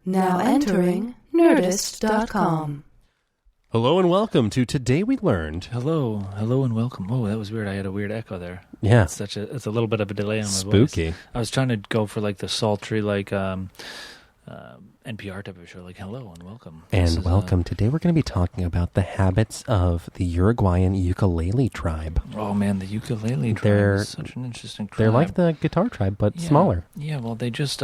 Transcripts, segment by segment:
Now entering Nerdist.com. Hello and welcome to Today We Learned. Hello and welcome. Oh, that was weird. I had a weird echo there. Yeah. It's a little bit of a delay on my Spooky. voice. I was trying to go for like the sultry, like NPR type of show, like hello and welcome. And welcome. Today we're going to be talking about the habits of the Uruguayan ukulele tribe. Oh man, the ukulele tribe is such an interesting tribe. They're like the guitar tribe, but smaller. Yeah, well, they've just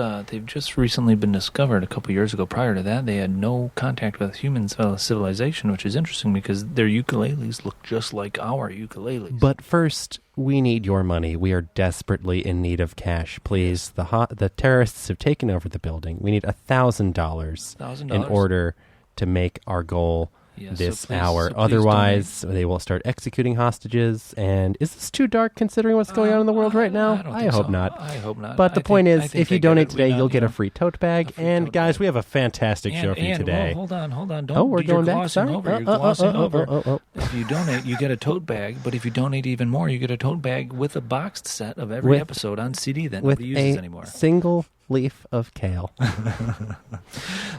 recently been discovered a couple years ago. Prior to that, they had no contact with human civilization, which is interesting because their ukuleles look just like our ukuleles. But first, we need your money. We are desperately in need of cash. Please, the terrorists have taken over the building. We need $1,000 in order to make our goal this hour. Otherwise, they will start executing hostages. And is this too dark considering what's going on in the world right now? I hope not. I hope not. But the point is, if you donate today, you'll get a free tote bag. And guys, we have a fantastic show for you today. Hold on. Don't, we're going back. Sorry. You're glossing over. If you donate, you get a tote bag. But if you donate even more, you get a tote bag with a boxed set of every episode on CD that nobody uses anymore. Single leaf of kale.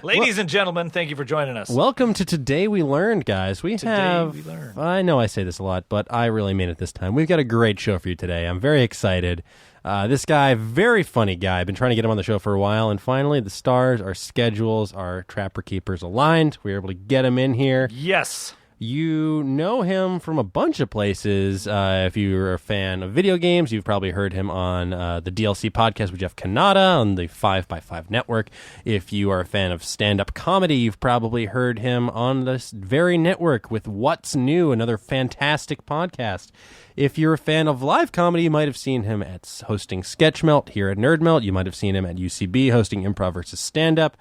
Ladies and gentlemen, thank you for joining us. Welcome to Today We Learned, guys. We Learned. I know I say this a lot, but I really mean it this time. We've got a great show for you today. I'm very excited. This guy, very funny guy. I've been trying to get him on the show for a while, and finally the stars, our schedules, our Trapper Keepers aligned. We were able to get him in here. Yes. You know him from a bunch of places. If you're a fan of video games, you've probably heard him on the DLC podcast with Jeff Kanata on the 5x5 network. If you are a fan of stand-up comedy, you've probably heard him on this very network with What's New, another fantastic podcast. If you're a fan of live comedy, you might have seen him at hosting Sketchmelt here at Nerdmelt. You might have seen him at UCB hosting Improv versus Stand-Up.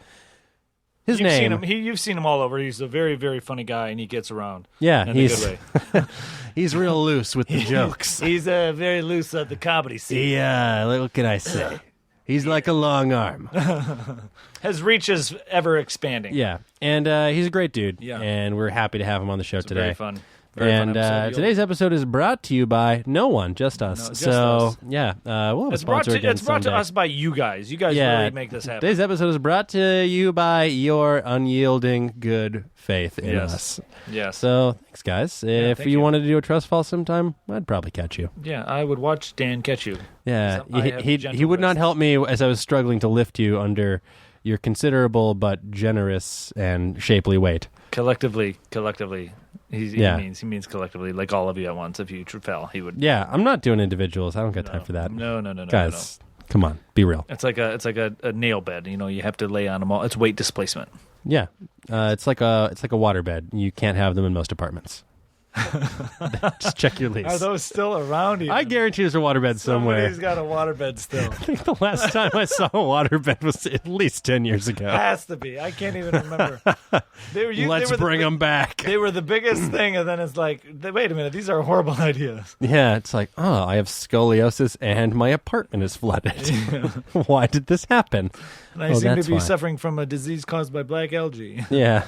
You've seen him all over. He's a very, very funny guy, and he gets around. Yeah, in a good way. He's real loose with the jokes. He's very loose at the comedy scene. Yeah, what can I say? He's like a long arm. His reach is ever expanding. Yeah, and he's a great dude. Yeah, and we're happy to have him on the show today. Very fun. And today's episode is brought to you by no one, just us. We'll have a sponsor again It's brought to us by you guys. You guys really make this happen. Today's episode is brought to you by your unyielding good faith in us. Yes. So, thanks, guys. If you wanted to do a trust fall sometime, I'd probably catch you. Yeah, I would watch Dan catch you. Yeah, he would not help me as I was struggling to lift you under your considerable but generous and shapely weight. Collectively. He means collectively, like all of you at once. If you fell, he would. Yeah, I'm not doing individuals. I don't got time for that. No, guys. Come on, be real. It's like a nail bed. You have to lay on them all. It's weight displacement. Yeah, it's like a water bed. You can't have them in most apartments. Just check your lease. Are those still around here? I guarantee there's a waterbed somewhere. Somebody's got a waterbed still. I think the last time I saw a waterbed was at least 10 years ago. Has to be. I can't even remember. Let's bring them back. They were the biggest thing, and then it's like, wait a minute, these are horrible ideas. Yeah, it's like, I have scoliosis and my apartment is flooded. Yeah. Why did this happen? And I seem to be suffering from a disease caused by black algae. Yeah.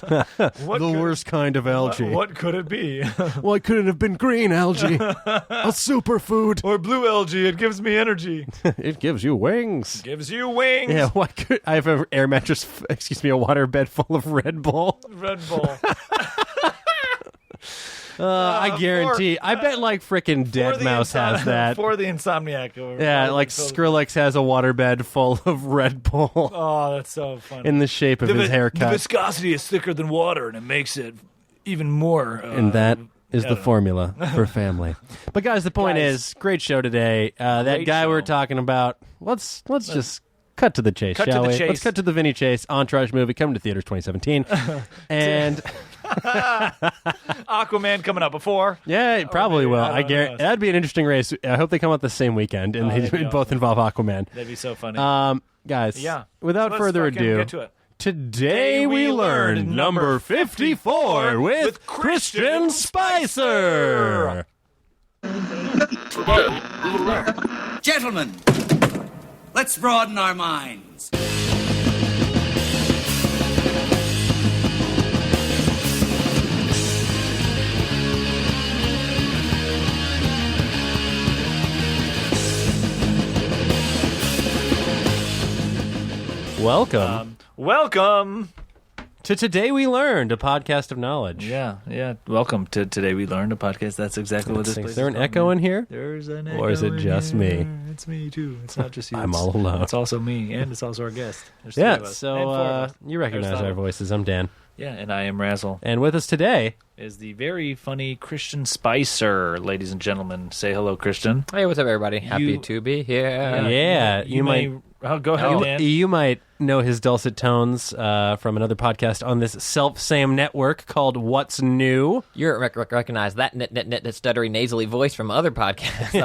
The worst kind of algae. What could it be? Why couldn't it have been green algae? A superfood. Or blue algae. It gives me energy. It gives you wings. Yeah, why could I have an air mattress, a waterbed full of Red Bull? Red Bull. I guarantee. I bet like frickin' Deadmau5 has that. For the insomniac. Yeah, like Skrillex has a waterbed full of Red Bull. Oh, that's so funny. In the shape of his haircut. The viscosity is thicker than water, and it makes it even more. And that is the formula for family. But guys, the point is, great show today. That guy we were talking about, let's just cut to the chase, shall we? Let's cut to the Vinny Chase Entourage movie coming to theaters 2017. And Aquaman coming out before. Yeah, it probably will. I guarantee that'd be an interesting race. I hope they come out the same weekend and they both involve Aquaman. That'd be so funny. Guys, without further ado, Today We Learned number 54 with Christian Spicer. Today We Learned. Gentlemen, let's broaden our minds. Welcome Welcome. to Today We Learned, a podcast of knowledge. Yeah. Welcome to Today We Learned, a podcast. That's exactly what this place Is there is an echo in here? There's an echo. Or is it just me? It's me, too. It's not just you. I'm all alone. It's also me, and it's also our guest. There's three Yeah, of us. And four of so us. you recognize There's our five. voices. I'm Dan. Yeah, and I am Razzle. And with us today, Is the very funny Christian Spicer, ladies and gentlemen. Say hello, Christian. Hey, what's up, everybody? Happy to be here. Yeah, you might- Go ahead, Dan. you might know his dulcet tones from another podcast on this self-same network called What's New. You recognize that stuttery, nasally voice from other podcasts.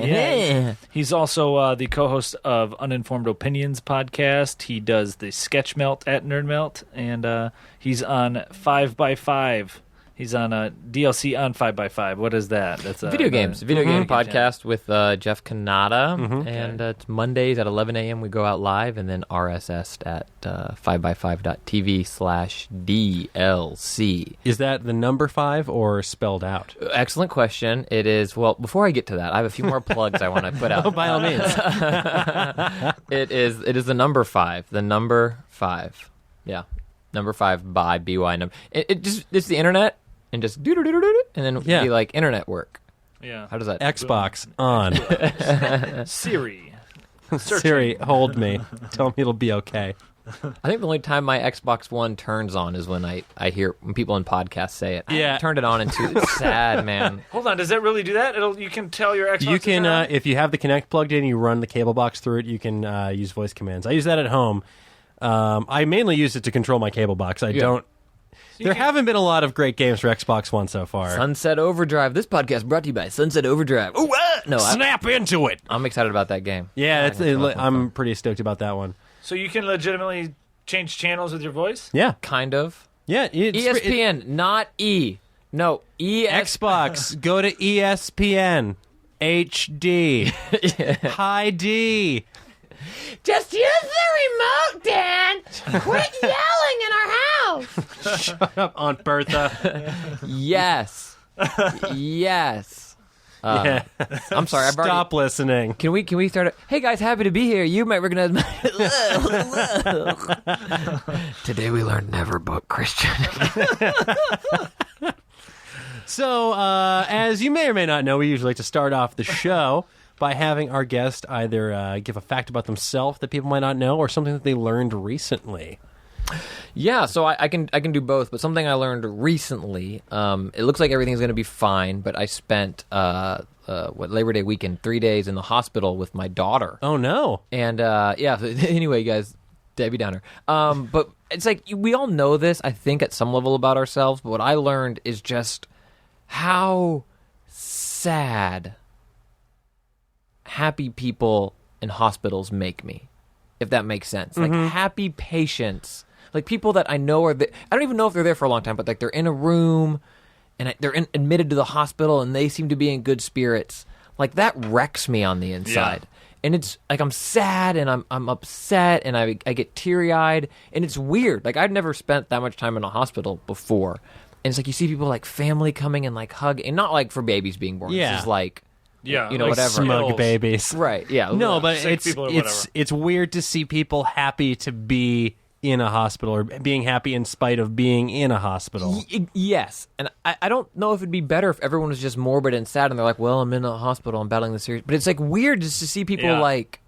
Yeah. He's also the co-host of Uninformed Opinions podcast. He does the Sketchmelt at Nerdmelt, and he's on 5x5. He's on a DLC on 5x5. What is that? That's Video game channel. podcast with Jeff Kanata, and it's Mondays at 11 a.m. We go out live, and then RSS at 5x5.tv/DLC. Is that the number 5 or spelled out? Excellent question. It is, well, before I get to that, I have a few more plugs I want to put out. Oh, by all means. It is the number 5. The number 5. Yeah. Number 5 by BY. It's the internet. And just do-do-do-do-do, and then be like internet work. Yeah. How does that? Xbox on. Siri. Siri, hold me. Tell me it'll be okay. I think the only time my Xbox One turns on is when I hear when people in podcasts say it. Yeah. I turned it on and it's sad, man. Hold on. Does that really do that? You can tell your Xbox. You can, if you have the Kinect plugged in, you run the cable box through it, you can use voice commands. I use that at home. I mainly use it to control my cable box. There haven't been a lot of great games for Xbox One so far. Sunset Overdrive. This podcast brought to you by Sunset Overdrive. Ooh, no, Snap into it! I'm excited about that game. Yeah, I think it's fun. I'm pretty stoked about that one. So you can legitimately change channels with your voice? Yeah. Kind of. Yeah. ESPN, not E. No, Xbox, go to ESPN. HD. High D. Just use the remote, Dan. Quit yelling in our house. Shut up, Aunt Bertha. Yes. Yes. Yeah. I'm sorry. Stop listening. Can we start? Hey guys, happy to be here. You might recognize my. Today we learned never book Christian. So, as you may or may not know, we usually like to start off the show by having our guest either give a fact about themselves that people might not know or something that they learned recently. Yeah, so I can do both, but something I learned recently, it looks like everything's going to be fine, but I spent Labor Day weekend 3 days in the hospital with my daughter. Oh, no. And yeah, anyway, guys, Debbie Downer. But it's like we all know this, I think, at some level about ourselves, but what I learned is just how sad happy people in hospitals make me, if that makes sense. Like happy patients, like people that I know are I don't even know if they're there for a long time, but like they're in a room and they're admitted to the hospital and they seem to be in good spirits. Like that wrecks me on the inside. Yeah. And it's like I'm sad and I'm upset and I get teary-eyed and it's weird. Like I'd never spent that much time in a hospital before. And it's like you see people like family coming and like hug, and not like for babies being born. Yeah. This is like, Yeah, you know, like whatever. Smug babies. Right, yeah. No, but Sick people or whatever. it's weird to see people happy to be in a hospital or being happy in spite of being in a hospital. Yes. And I don't know if it'd be better if everyone was just morbid and sad and they're like, well, I'm in a hospital, I'm battling this serious. But it's like weird just to see people like,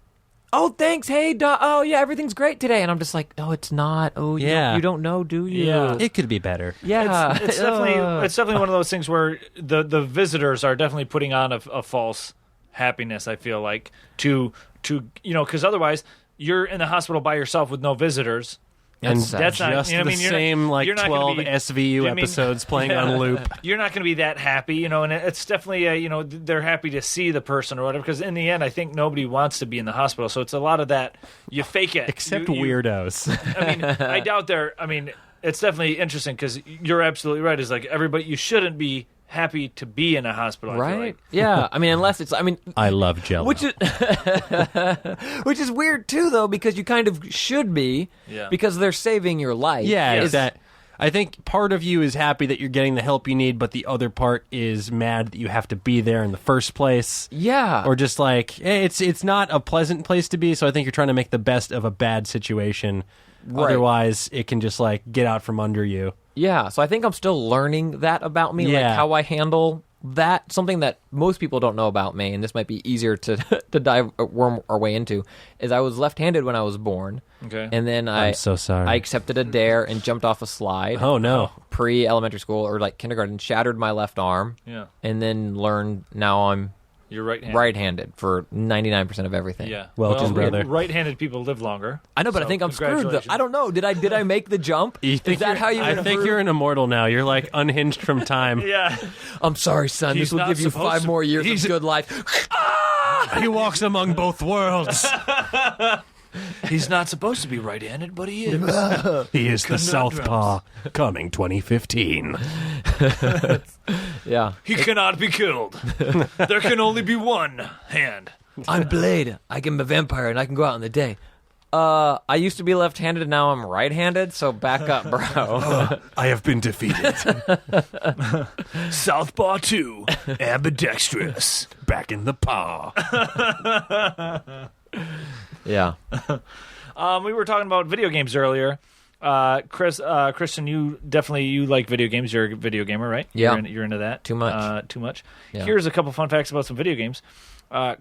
oh, thanks, hey, oh, yeah, everything's great today. And I'm just like, oh, it's not. Oh, you don't know, do you? Yeah. It could be better. Yeah. It's definitely one of those things where the visitors are definitely putting on a false happiness, I feel like, to because otherwise you're in the hospital by yourself with no visitors. And That's not, just you know the what I mean? same You're not 12 gonna be- SVU episodes playing on loop. You're not going to be that happy, and it's definitely, they're happy to see the person or whatever, because in the end, I think nobody wants to be in the hospital, so it's a lot of that, you fake it. Except You- weirdos. I mean, I doubt it's definitely interesting, because you're absolutely right, it's like, everybody, you shouldn't be happy to be in a hospital, I feel Right? like. Yeah. I mean, unless it's, I love Jello. which is weird too, though, because you kind of should be, Yeah. because they're saving your life. yeah, Yes. it's that. I think part of you is happy that you're getting the help you need, but the other part is mad that you have to be there in the first place. Yeah. Or just like, hey, it's not a pleasant place to be, so I think you're trying to make the best of a bad situation. Right. Otherwise, it can just like get out from under you. Yeah, so I think I'm still learning that about me, Yeah. like how I handle that. Something that most people don't know about me, and this might be easier to worm our way into, is I was left-handed when I was born. Okay. And then I'm so sorry. I accepted a dare and jumped off a slide. Oh, no. Pre-elementary school or like kindergarten, shattered my left arm. Yeah. And then learned now I'm You're right-handed. right-handed for 99% of everything. Yeah. Welcome, brother. Right-handed people live longer. I know, but I think I'm screwed. Congratulations. I don't know. Did I make the jump? You think Is that you're- how you? I think you're an immortal now. You're like unhinged from time. Yeah. I'm sorry, son. He's This will not give you supposed 5 to- more years he's- of good life. He walks among both worlds. He's not supposed to be right-handed, but he is. He is the Conundrums. Southpaw coming 2015. Yeah. He cannot be killed. There can only be one hand. I'm Blade. I can be a vampire and I can go out in the day. I used to be left-handed and now I'm right-handed, so back up, bro. I have been defeated. Southpaw 2, ambidextrous. Back in the paw. Yeah. We were talking about video games earlier. Christian, you like video games. You're a video gamer, right? Yeah. You're into that. Too much. Too much. Yeah. Here's a couple fun facts about some video games.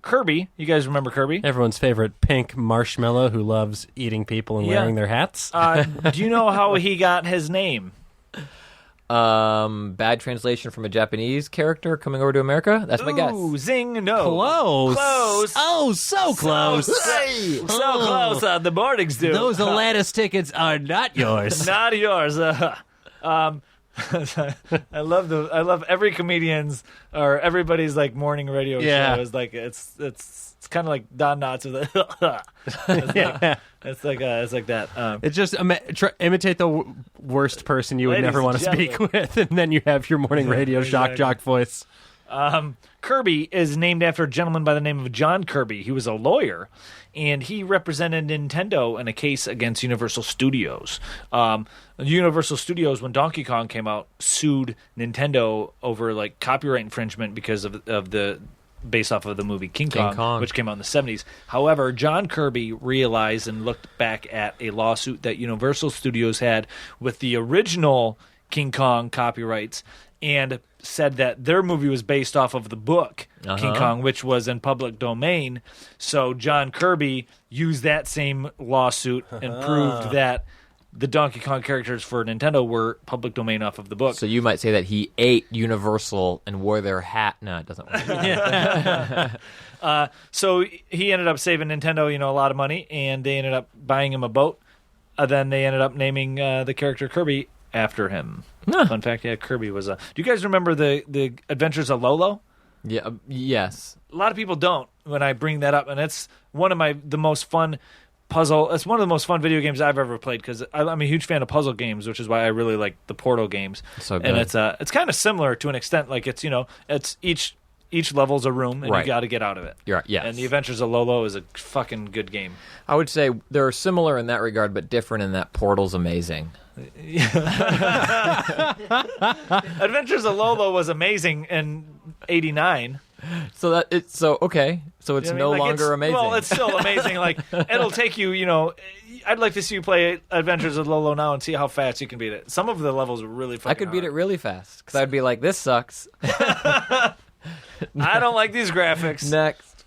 Kirby, you guys remember Kirby? Everyone's favorite pink marshmallow who loves eating people and Yeah. wearing their hats. Do you know how he got his name? Bad translation from a Japanese character coming over to America. That's my guess. Ooh, zing, no. Close. Close. Oh, so close. So close on the mornings, dude. Those Alanis tickets are not yours. Not yours. I love every comedian's or everybody's like morning radio Yeah. show is like it's kind of like Don Knotts with a it's like that. It's just imitate the worst person you would Ladies never and want to speak gentlemen. with, and then you have your morning radio shock Exactly. jock voice. Kirby is named after a gentleman by the name of John Kirby. He was a lawyer, and he represented Nintendo in a case against Universal Studios. Universal Studios, when Donkey Kong came out, sued Nintendo over like copyright infringement because of the based off of the movie King Kong, which came out in the 70s. However, John Kirby realized and looked back at a lawsuit that Universal Studios had with the original King Kong copyrights and said that their movie was based off of the book King Kong, which was in public domain. So John Kirby used that same lawsuit and proved that the Donkey Kong characters for Nintendo were public domain off of the book. So you might say that he ate Universal and wore their hat. No, it doesn't work. So he ended up saving Nintendo, a lot of money, and they ended up buying him a boat. Then they ended up naming the character Kirby after him. Fun fact, Kirby was a... Do you guys remember the Adventures of Lolo? Yeah. Yes. A lot of people don't when I bring that up, and it's one of the most fun puzzle. It's one of the most fun video games I've ever played because I'm a huge fan of puzzle games, which is why I really like the Portal games. So good. And it's kind of similar to an extent. Like it's it's each level's a room, and Right. you got to get out of it. Yes. And the Adventures of Lolo is a fucking good game. I would say they're similar in that regard, but different in that Portal's amazing. Adventures of Lolo was amazing in '89. So it's okay. So it's no longer amazing. Well, it's still amazing. Like it'll take you. I'd like to see you play Adventures of Lolo now and see how fast you can beat it. Some of the levels are really fucking I could beat it really fast because I'd be like, "This sucks." I don't like these graphics. Next.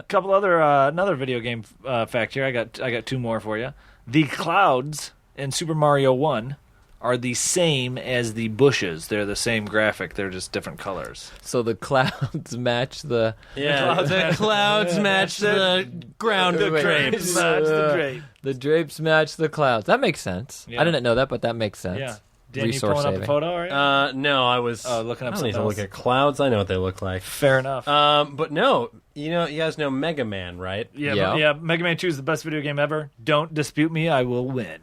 Couple other another video game fact here. I got two more for you. The clouds in Super Mario 1 are the same as the bushes. They're the same graphic. They're just different colors. So the clouds match the. The clouds match the ground The drapes. Match the drape. The drapes match the clouds. That makes sense. Yeah. I didn't know that, but that makes sense. Yeah. Dan, you Resource pulling up saving. a photo, are you? No, I was looking up I don't need something to look else. at clouds. I know what they look like. Fair enough. But no, you guys know Mega Man, right? Yeah. Mega Man 2 is the best video game ever. Don't dispute me. I will win.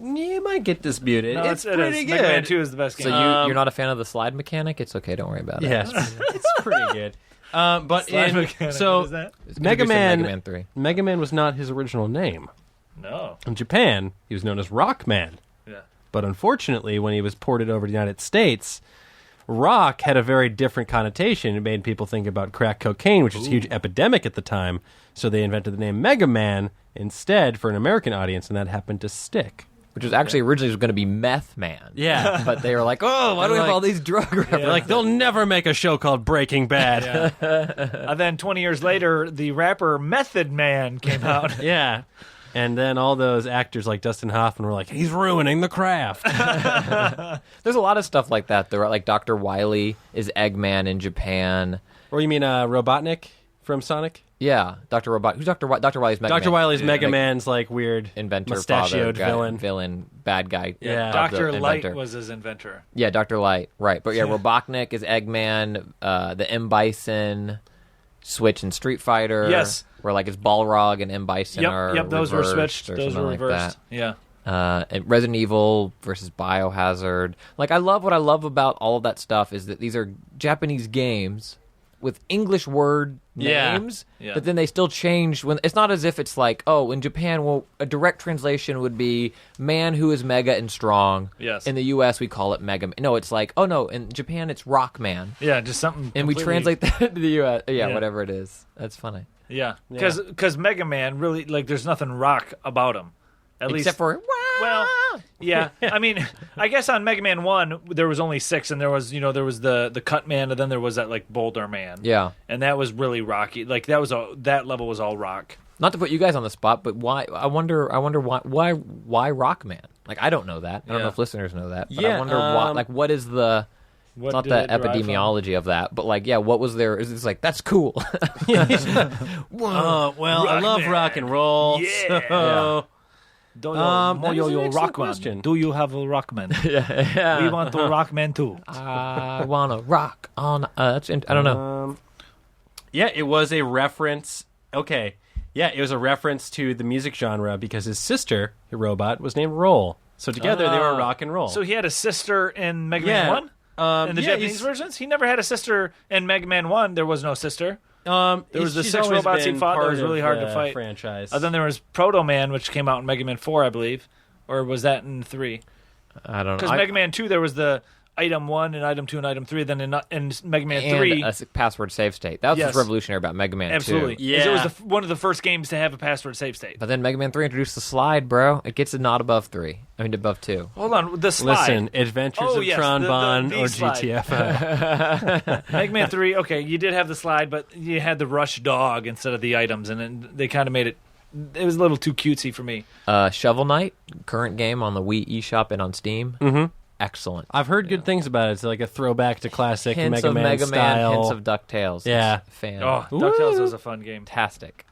You might get disputed. No, it's it pretty is. good. Mega Man 2 is the best game. So you're not a fan of the slide mechanic? It's okay. Don't worry about it. Yes, it's pretty good. But Slide mechanic, so what is that? Mega Man, Mega Man 3. Mega Man was not his original name. No. In Japan, he was known as Rockman. But unfortunately, when he was ported over to the United States, rock had a very different connotation. It made people think about crack cocaine, which was a huge epidemic at the time. So they invented the name Mega Man instead for an American audience, and that happened to stick. Which was actually originally going to be Meth Man. Yeah. But they were like, oh, why do we have all these drug references? They're like, they'll never make a show called Breaking Bad. And then 20 years later, the rapper Method Man came out. Yeah. And then all those actors like Dustin Hoffman were like, he's ruining the craft. There's a lot of stuff like that. There are, like, Dr. Wily is Eggman in Japan. Or you mean Robotnik from Sonic? Yeah, Dr. Robot. Who's Dr. Dr. Wily's Mega Man? Dr. Wily's Mega Man's like weird inventor, mustachioed villain, bad guy. Yeah. Dr. Light was his inventor. Yeah, Dr. Light, right. But yeah, Robotnik is Eggman, the M. Bison, Switch and Street Fighter. Yes. Where like it's Balrog and M. Bison are Yep, those were reversed switched. or Those something were like reversed. that. Yeah. And Resident Evil versus Biohazard. Like, what I love about all of that stuff is that these are Japanese games with English word names, Yeah. but then they still change when it's not as if it's like, oh, in Japan, well, a direct translation would be man who is mega and strong. Yes. In the U.S., we call it Mega Man. No, it's like, oh no, in Japan, it's Rock Man. Yeah, just something. And we completely- translate that to the U.S. Yeah, Yeah. whatever it is. That's funny. Yeah, because Mega Man really like there's nothing rock about him. At least Except for, well, yeah. I mean, I guess on Mega Man 1 there was only 6, and there was the Cut Man, and then there was that like Boulder Man. yeah. And that was really rocky. Like that level was all rock. Not to put you guys on the spot, but why? I wonder why Rock Man? Like, I don't know that. I don't Yeah. know if listeners know that. But Yeah, I wonder why. Like, what is the? What It's not did the it derive from? epidemiology of that, but like, yeah, what was there? Is like that's cool. Oh, well, I love Rockman. rock and roll. Yeah. So, Do you, that is an excellent Rockman? question. Do you have a Rockman? yeah. We want to Rockman too. I wanna rock on. I don't know. yeah, it was a reference. Okay. Yeah, it was a reference to the music genre because his sister, Robot, was named Roll. So together they were rock and roll. So he had a sister in Mega Yeah. Man 1? In the Japanese he's- versions? He never had a sister in Mega Man 1. There was no sister. There was the 6 robots he fought that was really hard to fight. Franchise. Then there was Proto Man, which came out in Mega Man 4, I believe. Or was that in 3? I don't know. Because Mega Man 2, there was the Item 1 and Item 2 and Item 3. Then in Mega Man and 3... a password save state. That was Yes. what's revolutionary about Mega Man 2. Absolutely. Yeah. It was one of the first games to have a password save state. But then Mega Man 3 introduced the slide, bro. It gets a nod above 3. I mean, above 2. Hold on, the slide. Listen, Adventures Oh, of yes, Tron the Bon or slide. GTFO. Mega Man 3, okay, you did have the slide, but you had the Rush Dog instead of the items, and then they kind of made it... It was a little too cutesy for me. Shovel Knight, current game on the Wii eShop and on Steam. Mm-hmm. Excellent. I've heard good things about it. It's like a throwback to classic Hints Mega of Man Mega style. Man, hints of DuckTales. Yeah. Oh, DuckTales was a fun game. Fantastic.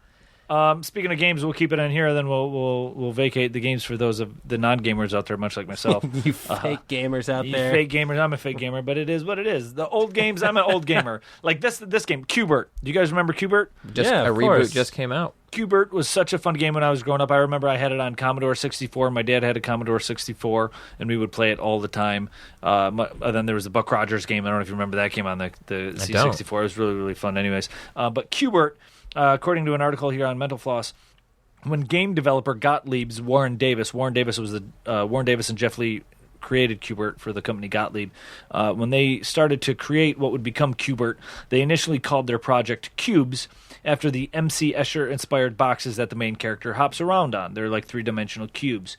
Speaking of games, we'll keep it in here, then we'll vacate the games for those of the non-gamers out there, much like myself. You fake gamers out You there. fake gamers, I'm a fake gamer, but it is what it is. The old games, I'm an old gamer. Like this game, Qbert. Do you guys remember Qbert? Just Yeah, a of reboot course. just came out. Qbert was such a fun game when I was growing up. I remember I had it on Commodore 64. My dad had a Commodore 64, and we would play it all the time. Then there was the Buck Rogers game. I don't know if you remember that game on the C64. It was really, really fun anyways. But Qbert, according to an article here on Mental Floss, when game developer Gottlieb's Warren Davis was the Warren Davis and Jeff Lee created Qbert for the company Gottlieb. When they started to create what would become Qbert, they initially called their project Cubes after the MC Escher-inspired boxes that the main character hops around on. They're like three-dimensional cubes.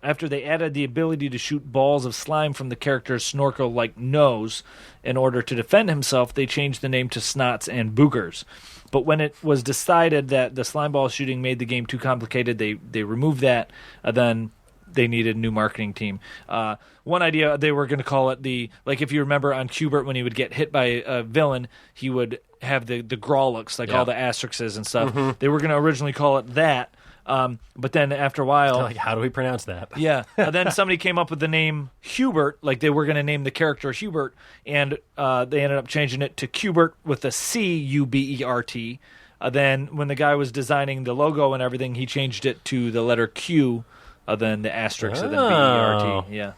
After they added the ability to shoot balls of slime from the character's snorkel-like nose in order to defend himself, they changed the name to Snots and Boogers. But when it was decided that the slime ball shooting made the game too complicated, they removed that. Then they needed a new marketing team. One idea, they were going to call it if you remember on Qbert, when he would get hit by a villain, he would have the Grawlix, all the asterisks and stuff. Mm-hmm. They were going to originally call it that. But then after a while... Like, how do we pronounce that? Yeah. Then somebody came up with the name Hubert, like they were going to name the character Hubert, and they ended up changing it to Qbert with a C-U-B-E-R-T. Then when the guy was designing the logo and everything, he changed it to the letter Q, then the asterisk, and then B-E-R-T. Yeah.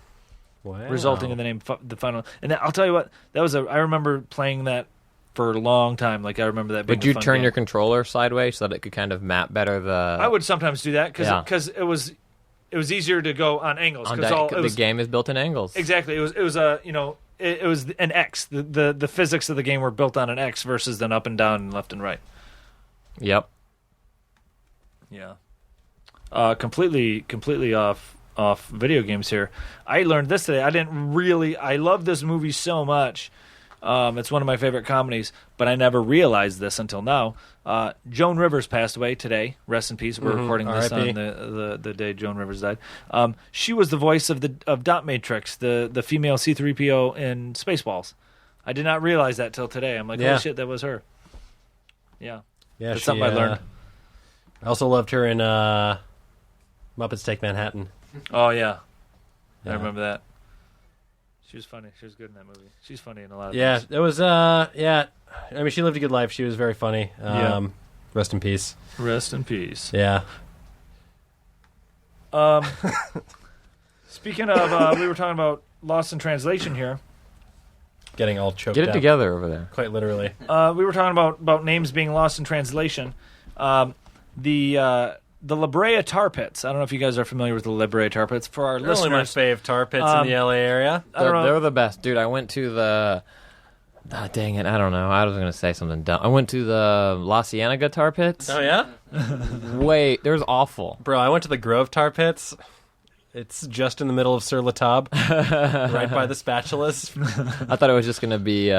Wow. Resulting in the name, the final... And I'll tell you what, I remember playing that for a long time. Like, I remember that being Would you a fun turn game. your controller sideways so that it could kind of map better the... I would sometimes do that because it was it was easier to go on angles The game is built in angles. Exactly. It was a it was an X. The physics of the game were built on an X versus an up and down and left and right. Yep. Yeah. Completely off video games here. I learned this today. I love this movie so much. It's one of my favorite comedies, but I never realized this until now. Joan Rivers passed away today. Rest in peace. We're recording this on the day Joan Rivers died. She was the voice of Dot Matrix, the female C-3PO in Spaceballs. I did not realize that till today. I'm like, holy shit, that was her. Yeah. Yeah, that's something I learned. I also loved her in Muppets Take Manhattan. Oh, yeah. I remember that. She was funny. She was good in that movie. She's funny in a lot of things. It was, I mean, she lived a good life. She was very funny. Rest in peace. Rest in peace. Yeah. Speaking of, we were talking about Lost in Translation here. Getting all choked Get it up. together over there. Quite literally. We were talking about names being lost in translation. The La Brea Tar Pits. I don't know if you guys are familiar with the La Brea Tar Pits. For our listeners, Only my fave tar pits in the LA area. They're the best. Dude, I went to the... dang it, I don't know. I was going to say something dumb. I went to the La Cienega Tar Pits. Oh, yeah? Wait, there's awful. Bro, I went to the Grove Tar Pits. It's just in the middle of Sur La Table, right by the spatulas. I thought it was just going to be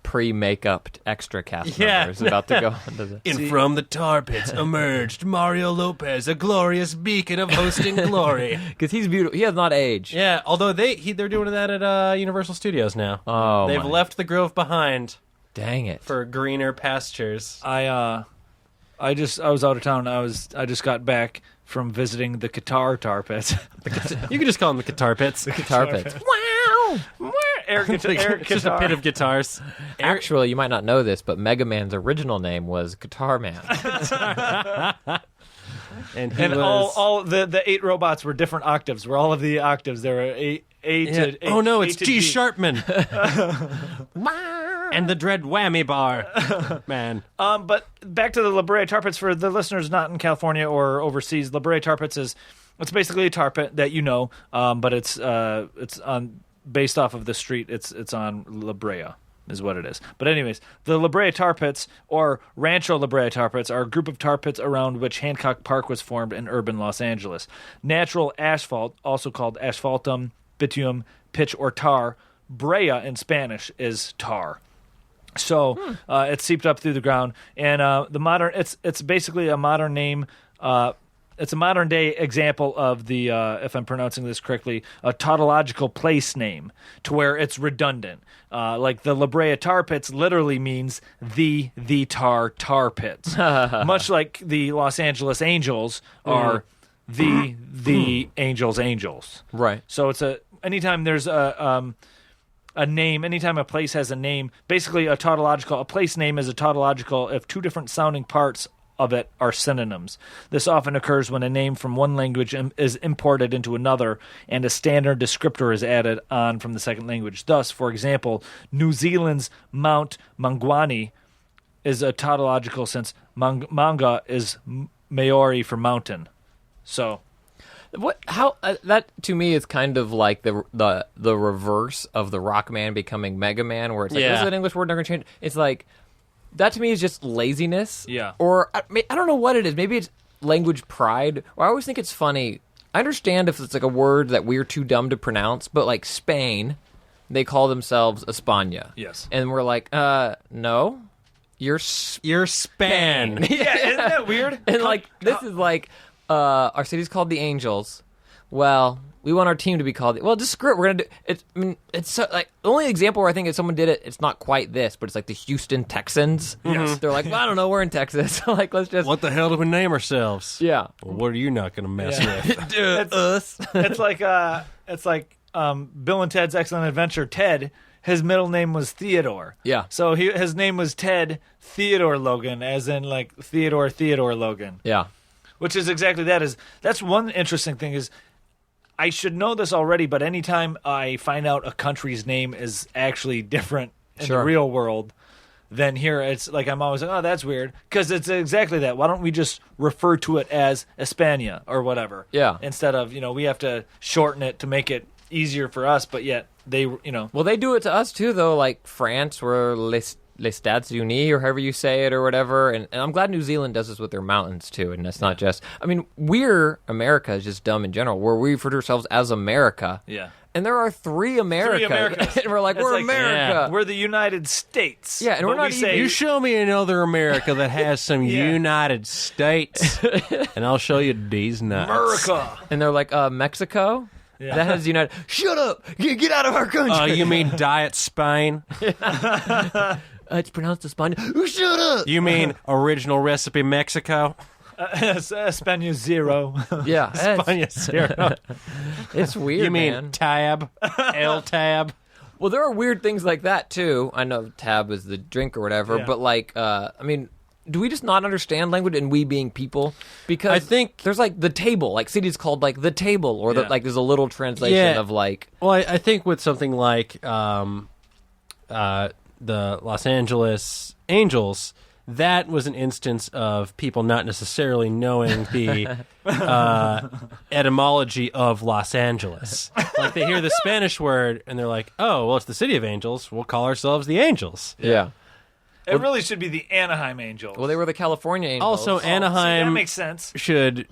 pre-makeup extra cast members about to go into the... From the tar pits emerged Mario Lopez, a glorious beacon of hosting glory. Because he's beautiful. He has not aged. Yeah, although they're doing that at Universal Studios now. Oh, they've left the Grove behind. Dang it. For greener pastures. I was out of town. I just got back from visiting the Qatar Tar Pits. You can just call them the Guitar Pits. The Tar Pits. Wow! Air It's just a pit of guitars. Actually, you might not know this, but Mega Man's original name was Guitar Man. and all the 8 robots were different octaves. Were all of the octaves? There were A to A. Oh no, it's to G Sharpman. And the dread whammy bar, man. But back to the La Brea Tar Pits for the listeners not in California or overseas. La Brea Tar Pits it's basically a tar pit that you know, but it's based off of the street. It's on La Brea is what it is. But anyways, the La Brea Tar Pits or Rancho La Brea Tar Pits are a group of tar pits around which Hancock Park was formed in urban Los Angeles. Natural asphalt, also called asphaltum, bitumen, pitch, or tar. Brea in Spanish is tar. So it's seeped up through the ground, and it's basically a modern name. It's a modern day example of the, if I'm pronouncing this correctly, a tautological place name, to where it's redundant. Like the La Brea Tar Pits literally means the tar pits, much like the Los Angeles Angels are the Angels. Right. So it's anytime there's a name, anytime a place has a name, basically a place name is a tautological if two different sounding parts of it are synonyms. This often occurs when a name from one language is imported into another and a standard descriptor is added on from the second language. Thus, for example, New Zealand's Mount Mangwani is a tautological since manga is Maori for mountain. So... that to me is kind of like the reverse of the Rockman becoming Mega Man, where it's like, this is an English word, not going to change. It's like, that to me is just laziness. Yeah. Or, I don't know what it is. Maybe it's language pride. Or I always think it's funny. I understand if it's like a word that we're too dumb to pronounce, but like Spain, they call themselves España. Yes. And we're like, no, you're Span. Yeah, isn't that weird? And like, this is like... our city's called the Angels. Well, we want our team to be called... Well, just screw it. We're going to do... It, I mean, it's so, like... The only example where I think if someone did it, it's not quite this, but it's like the Houston Texans. Yes. They're like, well, I don't know. We're in Texas. Like, let's just... What the hell do we name ourselves? Yeah. Well, what are you not going to mess with? Us. It's like Bill and Ted's Excellent Adventure. Ted, his middle name was Theodore. Yeah. So his name was Ted Theodore Logan, as in like Theodore Logan. Yeah. Which is exactly that. That's one interesting thing is I should know this already, but anytime I find out a country's name is actually different in the real world, then here it's like I'm always like, oh, that's weird, because it's exactly that. Why don't we just refer to it as España or whatever? Yeah. Instead of we have to shorten it to make it easier for us, but yet they Well, they do it to us too, though. Like France, we're Les États Unis, or however you say it, or whatever. And I'm glad New Zealand does this with their mountains too. And it's not just. I mean, America is just dumb in general. Where we refer to ourselves as America. Yeah. And there are three Americas. And we're like, we're America. We're the United States. Yeah, and we're But not we even- say, You show me another America that has some United States, and I'll show you these nuts. America. And they're like, Mexico? Yeah. That has United. Shut up! Get out of our country! Oh, you mean Diet Spain? It's pronounced España. Shut up! You mean original recipe Mexico? España zero. Yeah, España zero. it's weird, You mean man. Tab? El Tab? Well, there are weird things like that too. I know tab is the drink or whatever, Yeah. but like, I mean, do we just not understand language and we being people? Because I think- there's like the table, like cities called like the table, or Yeah. like there's a little translation Yeah. of like. Well, I think with something like the Los Angeles Angels, that was an instance of people not necessarily knowing the etymology of Los Angeles. Like they hear the Spanish word and they're like, "Oh, well, it's the city of angels. We'll call ourselves the Angels." Yeah. It really should be the Anaheim Angels. Well, they were the California Angels. Also, See, Anaheim that makes sense. should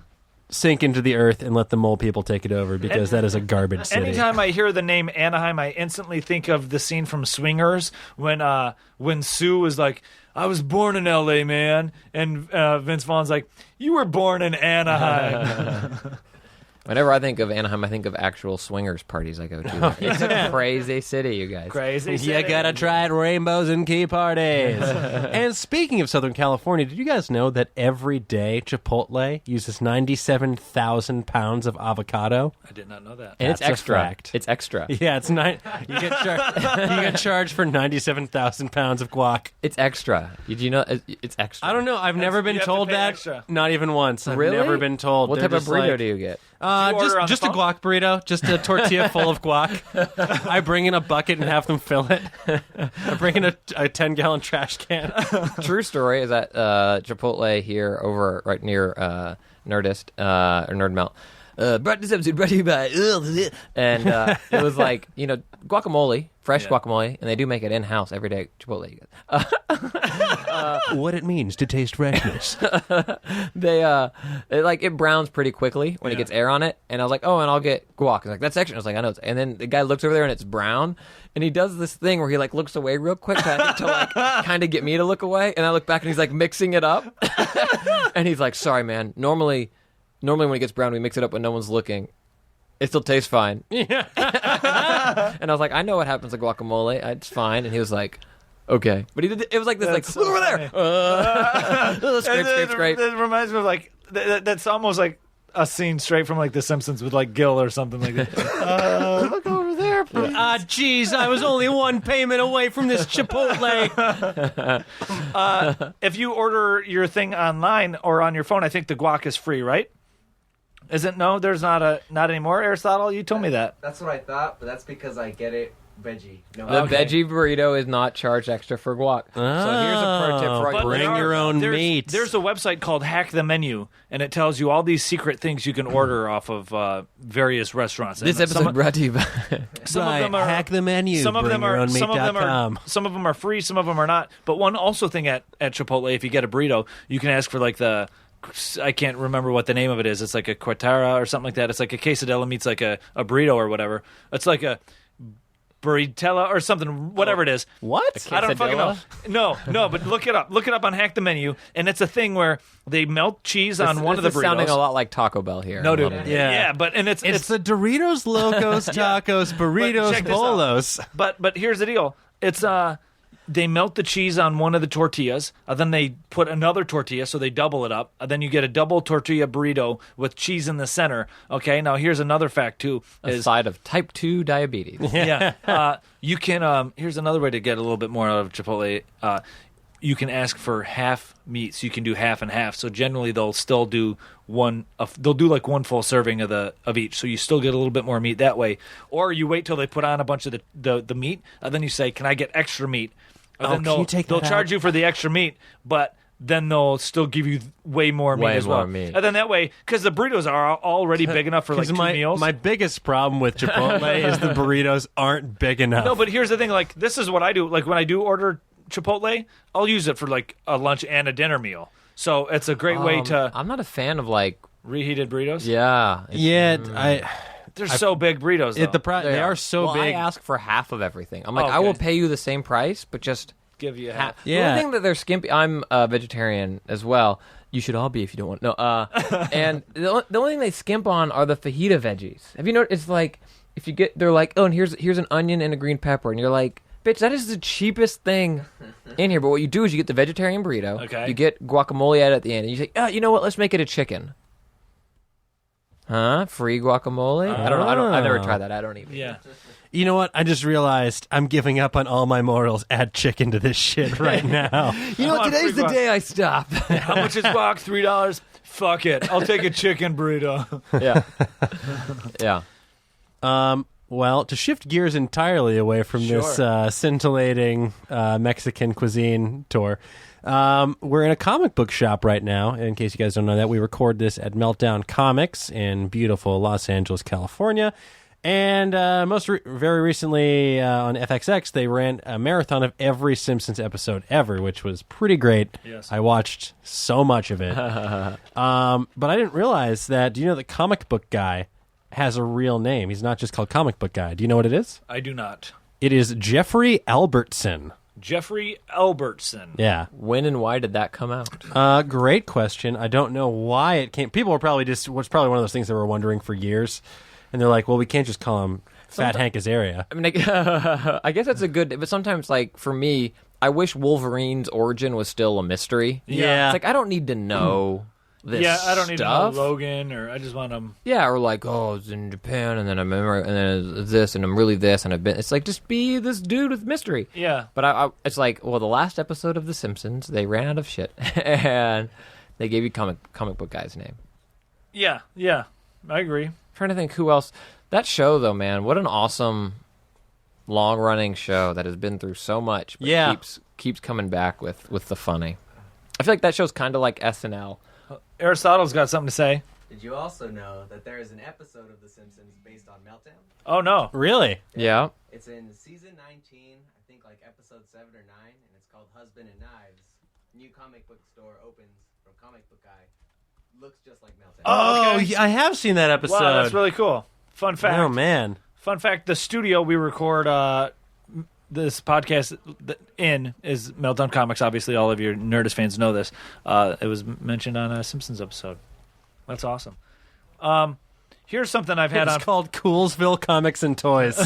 sink into the earth and let the mole people take it over because that is a garbage city. Anytime I hear the name Anaheim, I instantly think of the scene from Swingers when Sue was like, "I was born in L.A., man," and Vince Vaughn's like, "You were born in Anaheim." Whenever I think of Anaheim, I think of actual swingers parties I go to. It's a crazy city, you guys. Crazy. You city. gotta try it, rainbows and key parties. And speaking of Southern California, did you guys know that every day Chipotle uses 97,000 pounds of avocado? I did not know that. And it's That's a extra. fact. It's extra. Yeah, it's not. You get charged for 97,000 pounds of guac. It's extra. Did you know it's extra? I don't know. I've never been you have to told pay that. extra. Not even once. I've Really? never been told. What They're type of just burrito like, do you get? Do you order on Just the a phone? guac burrito, just a tortilla full of guac. I bring in a bucket and have them fill it. I bring in a 10-gallon trash can. True story is that Chipotle here over right near Nerdist or Nerdmelt. Brought this episode brought to you by and it was like guacamole, fresh Yeah. guacamole, and they do make it in house every day at Chipotle. You guys. What it means to taste freshness. It browns pretty quickly when it Yeah. gets air on it, and I was like, oh, and I'll get guac. He's like, that's extra. I was like, I know. And then the guy looks over there and it's brown, and he does this thing where he like looks away real quick to like kind of get me to look away, and I look back and he's like mixing it up, and he's like, sorry, man. Normally when it gets brown, we mix it up when no one's looking. It still tastes fine. Yeah. And I was like, I know what happens to guacamole. It's fine. And he was like, okay. But he did. It was like this, That's like, so look over there. Scrape. That reminds me of like that's almost like a scene straight from like The Simpsons with like Gil or something like that. Look over there, please. Jeez, I was only one payment away from this Chipotle. If you order your thing online or on your phone, I think the guac is free, right? Isn't no? There's not anymore. Aristotle, you told me that. That's what I thought, but that's because I get it veggie. No, The Okay. veggie burrito is not charged extra for guac. So here's a pro tip for But Bring there your own there's, meat. There's a website called Hack the Menu, and it tells you all these secret things you can order off of various restaurants. This And episode brought to you by some Right, of them are hack the menu. Some of Bring them your are. own Some of them are. meat.com. Some of them are free. Some of them are not. But one also thing at Chipotle, if you get a burrito, you can ask for like I can't remember what the name of it is. It's like a quartara or something like that. It's like a quesadilla meets like a burrito or whatever. It's like a burritella or something, whatever it is. What? I don't fucking know. Quesadilla? No, but look it up. Look it up on Hack the Menu, and it's a thing where they melt cheese on one of the This burritos. is sounding a lot like Taco Bell here. No, dude. Yeah. Yeah, but and It's the Doritos, Locos, Tacos, Burritos, check this out. Bolos. But here's the deal. It's they melt the cheese on one of the tortillas, then they put another tortilla, so they double it up. And then you get a double tortilla burrito with cheese in the center. Okay, now here's another fact too. A side of type 2 diabetes. Yeah, you can. Here's another way to get a little bit more out of Chipotle. You can ask for half meat, so you can do half and half. So generally, they'll still do one. They'll do like one full serving of each. So you still get a little bit more meat that way. Or you wait till they put on a bunch of the meat, and then you say, "Can I get extra meat?" Then can you take they'll that charge out? you for the extra meat, but then they'll still give you way more meat Way as well. more meat. And then that way, because the burritos are already big enough for like 2 meals. My biggest problem with Chipotle is the burritos aren't big enough. No, but here's the thing. Like, this is what I do. Like, when I do order Chipotle, I'll use it for like a lunch and a dinner meal. So it's a great way to I'm not a fan of like. reheated burritos. Yeah. They're so big burritos. Though. They are so well, big. I ask for half of everything. I'm like, Okay. I will pay you the same price, but just Give you half. half. The Yeah. only thing that they're skimpy. I'm a vegetarian as well. You should all be if you don't want. No. And the only thing they skimp on are the fajita veggies. Have you noticed? It's like if you get, they're like, oh, and here's an onion and a green pepper, and you're like, bitch, that is the cheapest thing in here. But what you do is you get the vegetarian burrito. Okay. You get guacamole at the end, and you say, you know what? Let's make it a chicken. Huh? Free guacamole? I don't know. I've never tried that. I don't even. Yeah. You know what? I just realized I'm giving up on all my morals. Add chicken to this shit right now. You know, want today's free the guac. day I stop. How much is guac? $3. Fuck it. I'll take a chicken burrito. Yeah. Yeah. Well, to shift gears entirely away from this scintillating Mexican cuisine tour, we're in a comic book shop right now. In case you guys don't know that, we record this at Meltdown Comics in beautiful Los Angeles, California. And very recently on FXX, they ran a marathon of every Simpsons episode ever, which was pretty great. Yes. I watched so much of it. But I didn't realize that, do you know the comic book guy has a real name? He's not just called Comic Book Guy. Do you know what it is? I do not. It is Jeffrey Albertson. Jeffrey Albertson. Yeah. When and why did that come out? Great question. I don't know why it came. People were probably was probably one of those things they were wondering for years. And they're like, well, we can't just call him Fat Hank Azaria. I mean, I guess that's a good. But sometimes, like for me, I wish Wolverine's origin was still a mystery. Yeah. It's like I don't need to know this. Yeah, I don't need to know stuff. Logan, or I just want him. Yeah, or like, oh, it's in Japan, and then I remember, and then it's this, and I'm really this, and I've been. It's like just be this dude with mystery. Yeah. But it's like, well, the last episode of The Simpsons, they ran out of shit, and they gave you comic book guy's name. Yeah, I agree. Trying to think who else. That show, though, man, what an awesome long-running show that has been through so much, but Yeah. keeps coming back with the funny. I feel like that show's kind of like SNL. Aristotle's got something to say. Did you also know that there is an episode of The Simpsons based on Meltdown? Oh, no. Really? Yeah. It's in season 19, I think like episode 7 or 9, and it's called Husband and Knives. New comic book store opens from Comic Book Guy. Looks just like Meltdown. Oh, okay. yeah, I have seen that episode. Wow, that's really cool. Fun fact. Oh, man. Fun fact, the studio we record this podcast in is Meltdown Comics. Obviously, all of your Nerdist fans know this. It was mentioned on a Simpsons episode. That's awesome. Here's something I've had It's on... called Coolsville Comics and Toys.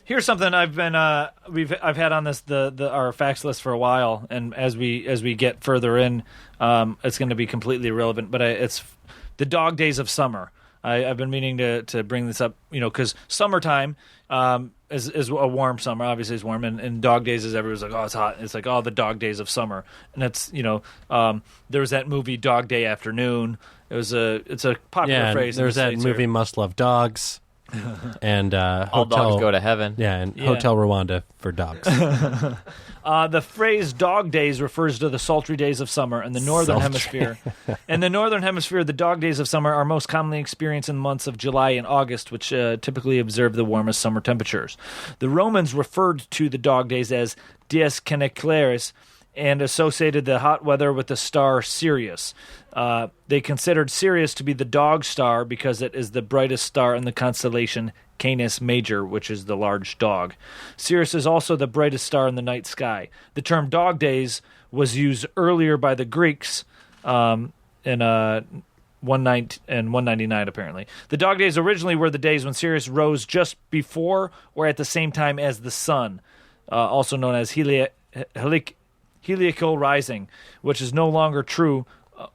Here's something I've had on this our facts list for a while, and as we get further in, it's going to be completely irrelevant. But it's the dog days of summer. I've been meaning to bring this up, because summertime is a warm summer. Obviously, it's warm, and dog days is everyone's like, oh, it's hot. It's like, oh, the dog days of summer, and it's there was that movie Dog Day Afternoon. It's a popular phrase. There's that movie Here. Must Love Dogs. And All dogs go to heaven. Yeah, and Hotel Rwanda for dogs. The phrase "dog days" refers to the sultry days of summer in the northern hemisphere. In the northern hemisphere, the dog days of summer are most commonly experienced in the months of July and August, which typically observe the warmest summer temperatures. The Romans referred to the dog days as dies caniculares and associated the hot weather with the star Sirius. They considered Sirius to be the dog star because it is the brightest star in the constellation Canis Major, which is the large dog. Sirius is also the brightest star in the night sky. The term dog days was used earlier by the Greeks in 199, apparently. The dog days originally were the days when Sirius rose just before or at the same time as the sun, also known as heliacal rising, which is no longer true,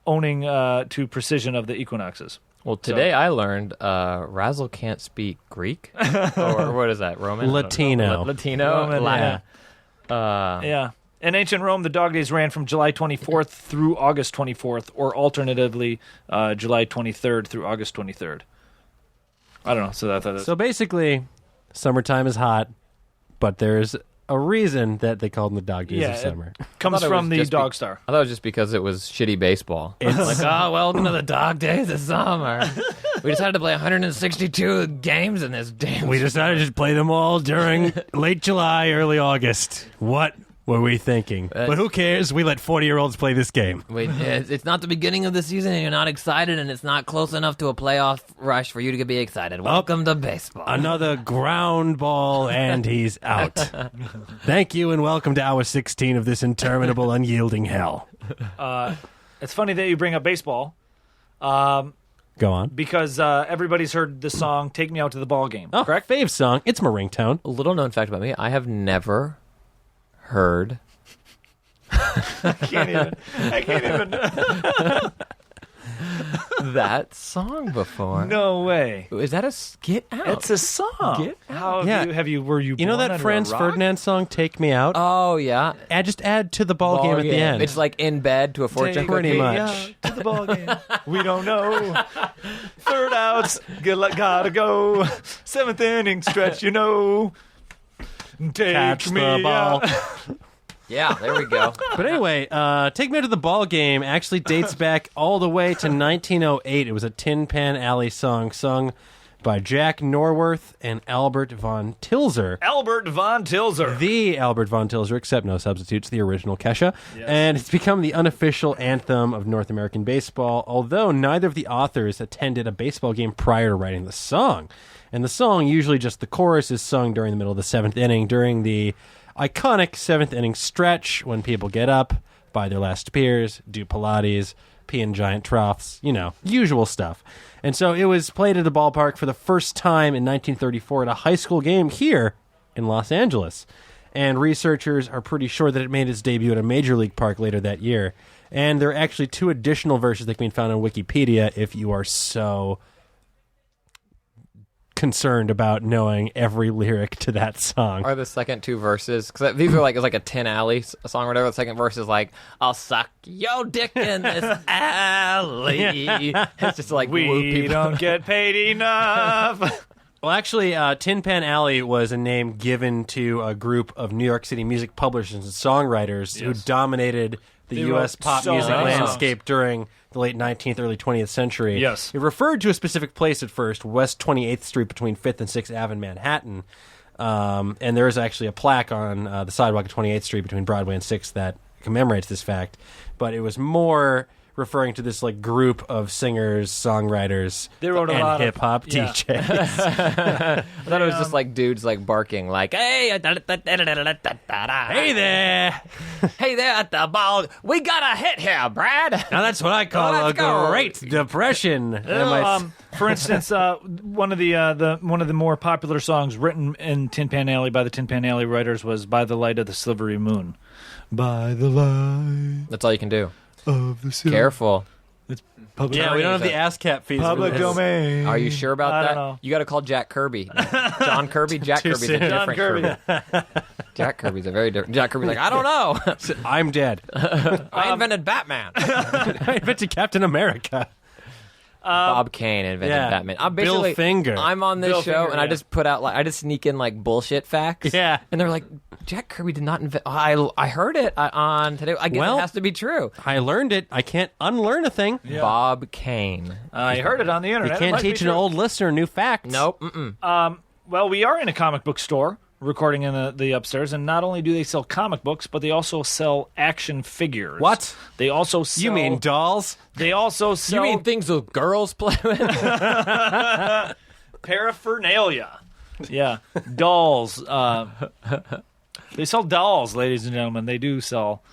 owing to precision of the equinoxes. Well, today I learned Razzle can't speak Greek. Or what is that, Roman? Latino. Latino? Roman, Latin. Yeah. In ancient Rome, the dog days ran from July 24th through August 24th, or alternatively, July 23rd through August 23rd. I don't know. So So basically, summertime is hot, but there's a reason that they called them the Dog Days of it Summer. comes thought it from was the just Dog Star. I thought it was just because it was shitty baseball. It's Like, oh, welcome to the Dog Days of Summer. We decided to play 162 games in this damn. we decided to just play them all during late July, early August. What were we thinking? But who cares? We let 40-year-olds play this game. It's not the beginning of the season, and you're not excited, and it's not close enough to a playoff rush for you to be excited. Welcome to baseball. Another ground ball, and he's out. Thank you, and welcome to hour 16 of this interminable, unyielding hell. It's funny that you bring up baseball. Go on. Because everybody's heard the song "Take Me Out to the Ball Game." Oh, correct? fave song. It's my ringtone. A little known fact about me: I have never heard I can't even. that song before. No way. Is that a Get Out? It's a song. Get How Yeah. have you? Were you? You know born that under Franz a rock? Ferdinand song, Take Me Out? Oh yeah, Just add to the ball game at the end. It's like in bed to a fortune Take Pretty cookie. much. me out to the ball game. We don't know. Third outs, gotta go. Seventh inning stretch, you know. Take Catch me the ball. out. Yeah, there we go. But anyway, Take Me Out to the Ball Game actually dates back all the way to 1908. It was a Tin Pan Alley song sung by Jack Norworth and Albert von Tilzer. Albert von Tilzer. The Albert von Tilzer, except no substitutes, the original Kesha. And it's become the unofficial anthem of North American baseball, although neither of the authors attended a baseball game prior to writing the song. And the song, usually just the chorus, is sung during the middle of the seventh inning, during the iconic seventh inning stretch when people get up, buy their last beers, do Pilates, pee in giant troughs, usual stuff. And so it was played at a ballpark for the first time in 1934 at a high school game here in Los Angeles. And researchers are pretty sure that it made its debut at a major league park later that year. And there are actually 2 additional versions that can be found on Wikipedia if you are so concerned about knowing every lyric to that song. Are the second 2 verses, because these are it's like a Tin Alley song or whatever. The second verse is like, I'll suck your dick in this alley. It's just like, woo We people. don't get paid enough. Well, actually, Tin Pan Alley was a name given to a group of New York City music publishers and songwriters who dominated the They U.S. wrote pop so music many landscape during the late 19th, early 20th century. Yes. It referred to a specific place at first, West 28th Street between 5th and 6th Ave in Manhattan. And there is actually a plaque on the sidewalk of 28th Street between Broadway and 6th that commemorates this fact. But it was more referring to this group of singers, songwriters, They wrote a and lot of- hip-hop yeah. DJs. I thought it was just like dudes barking like, hey, Hey there! hey there at the ball. We got a hit here, Brad. Now that's what I call a Let's go. great depression. Am I- For instance, one of the more popular songs written in Tin Pan Alley by the Tin Pan Alley writers was "By the Light of the Silvery Moon." By the light That's all you can do. of the silver. Careful. Public yeah, we don't have the ASCAP fees. for public this. domain. Are you sure about I that? don't know. You got to call Jack Kirby. John Kirby? Jack Too Kirby's a soon. John different Kirby. Jack Kirby's a very different. Jack Kirby's like, I don't know. I'm dead. I invented Batman. I invented Captain America. Bob Kane invented yeah. Batman. I'm Bill basically Finger. I'm on this Bill show Finger, and I yeah. just put out I just sneak in bullshit facts. Yeah. And they're like, Jack Kirby did not invent. I heard it on today. I guess Well- it has to be true. I learned it. I can't unlearn a thing. Bob Kane. I heard it on the You internet. It can't must be teach an true. old listener new facts. Nope. Mm-mm. Well, we are in a comic book store recording in the upstairs, and not only do they sell comic books, but they also sell action figures. What? They also sell. You mean dolls? They also You sell mean things with girls play with? paraphernalia. Yeah, dolls. They sell dolls, ladies and gentlemen. They do sell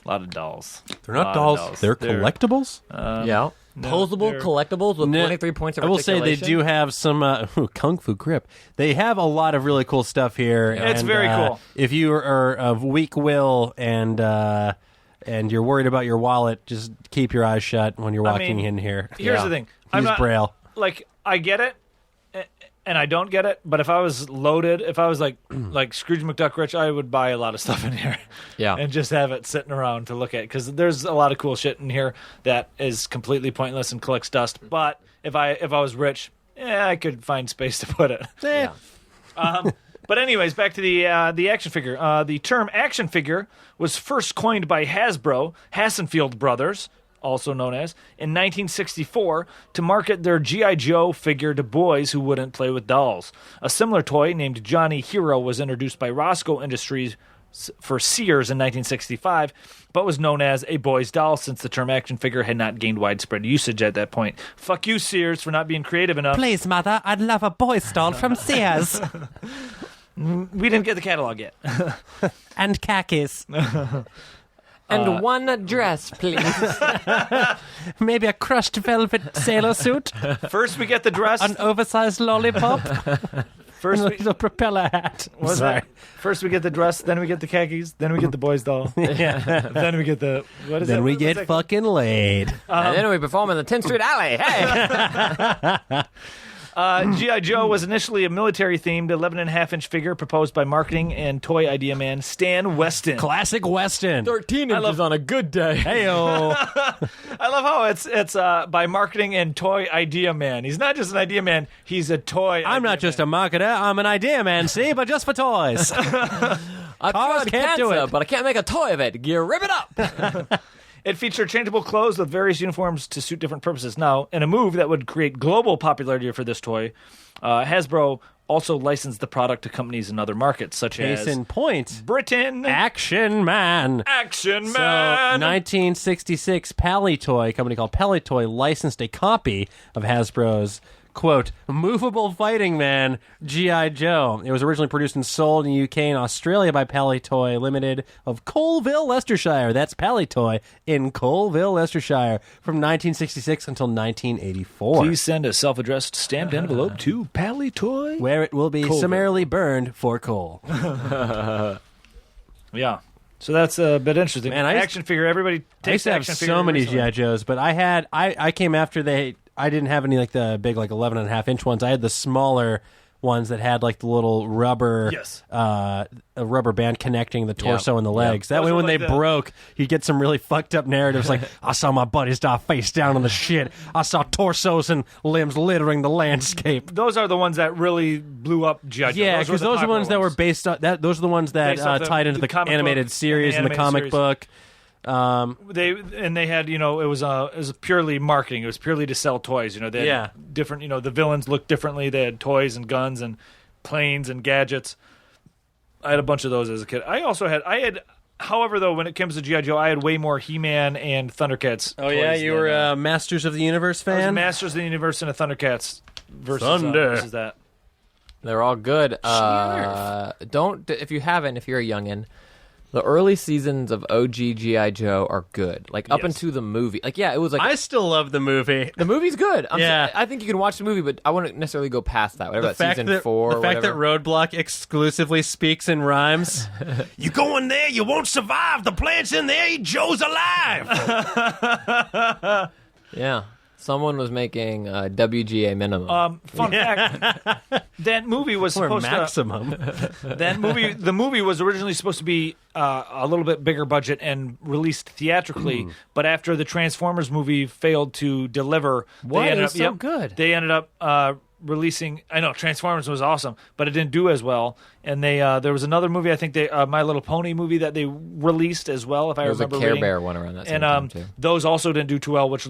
a lot of dolls. They're not Lot of dolls. They're collectibles. Yeah. Posable they're- collectibles with No, 23 points of I will say they articulation. do have some kung fu grip. They have a lot of really cool stuff here. It's and, very cool. If you are of weak will and you're worried about your wallet, just keep your eyes shut when you're walking in here. Here's the thing. I'm Use not Braille. I get it, and I don't get it. But if I was loaded, if I was like Scrooge McDuck rich, I would buy a lot of stuff in here. Yeah. and just have it sitting around to look at, because there's a lot of cool shit in here that is completely pointless and collects dust. But if I was rich, I could find space to put it. Yeah. But anyways, back to the action figure. The term action figure was first coined by Hasbro, Hassenfield Brothers, also known as, in 1964 to market their G.I. Joe figure to boys who wouldn't play with dolls. A similar toy named Johnny Hero was introduced by Roscoe Industries for Sears in 1965, but was known as a boy's doll since the term action figure had not gained widespread usage at that point. Fuck you, Sears, for not being creative enough. Please, Mother, I'd love a boy's doll from Sears. We didn't get the catalog yet. And khakis. And one dress, please. Maybe a crushed velvet sailor suit. First we get the dress. An oversized lollipop. First we, the propeller hat. Sorry. First we get the dress, then we get the khakis, then we get the boy's doll. Then we get the... What is Then that? we What's get that? fucking laid. And then we perform in the 10th Street Alley. Hey! G.I. Joe was initially a military-themed 11.5-inch figure proposed by marketing and toy idea man Stan Weston. Classic Weston. 13 inches on a good day. Heyo. I love how it's by marketing and toy idea man. He's not just an idea man, he's a toy I'm not just a marketer. I'm an idea man, see, but just for toys. I Cars tried can't do cancer, it. but I can't make a toy of it. You rip it up. It featured changeable clothes with various uniforms to suit different purposes. Now, in a move that would create global popularity for this toy, Hasbro also licensed the product to companies in other markets, such Case as in point. Britain. Action Man. Action So, Man! 1966, Palitoy, a company called Palitoy, licensed a copy of Hasbro's, quote, movable fighting man, G.I. Joe. It was originally produced and sold in the UK and Australia by Palitoy Limited of Colville, Leicestershire. That's Palitoy in Colville, Leicestershire, from 1966 until 1984. Please send a self-addressed stamped envelope to Palitoy. Where it will be Colville. summarily burned for coal. Yeah. So that's a bit interesting. Man, action figure. Everybody I used takes to have action figure. so many recently. G.I. Joes, but I came after I didn't have any like the big like 11.5-inch ones. I had the smaller ones that had like the little rubber a rubber band connecting the torso and the legs. That Those way were when like they the- broke, you'd get some really fucked up narratives like, I saw my buddies die face down on the shit. I saw torsos and limbs littering the landscape. Those are the ones that really blew up G.I. Joe. Yeah, were because the those are the popular ones that were based on that. Those are the ones that Based off the- tied into the the comic animated book series and and the the comic animated book. They had, it was purely marketing. It was purely to sell toys. They had different. The villains looked differently. They had toys and guns and planes and gadgets. I had a bunch of those as a kid. However, though, when it comes to G.I. Joe, I had way more He-Man and Thundercats. Oh yeah, toys you than, were a Masters of the Universe I was a fan. Masters of the Universe and a Thundercats Thunder. versus that. They're all good. If you haven't, if you're a youngin', the early seasons of OG G.I. Joe are good. Like, up into the movie. Like, yeah, it was like... I still love the movie. the movie's good. Yeah. I think you can watch the movie, but I wouldn't necessarily go past that. Whatever, season 4 the or fact whatever. that Roadblock exclusively speaks in rhymes. You go in there, you won't survive. The plant's in there, Joe's alive. Yeah. Someone was making WGA minimum. Fun fact: that movie was Or supposed maximum. the movie was originally supposed to be a little bit bigger budget and released theatrically, but after the Transformers movie failed to deliver, What? they ended It up was so good. They ended up releasing. I know Transformers was awesome, but it didn't do as well. And they there was another movie, I think they My Little Pony movie that they released as well. If I There was a remember Care reading. Bear one around that same And time, too. those also didn't do too well, which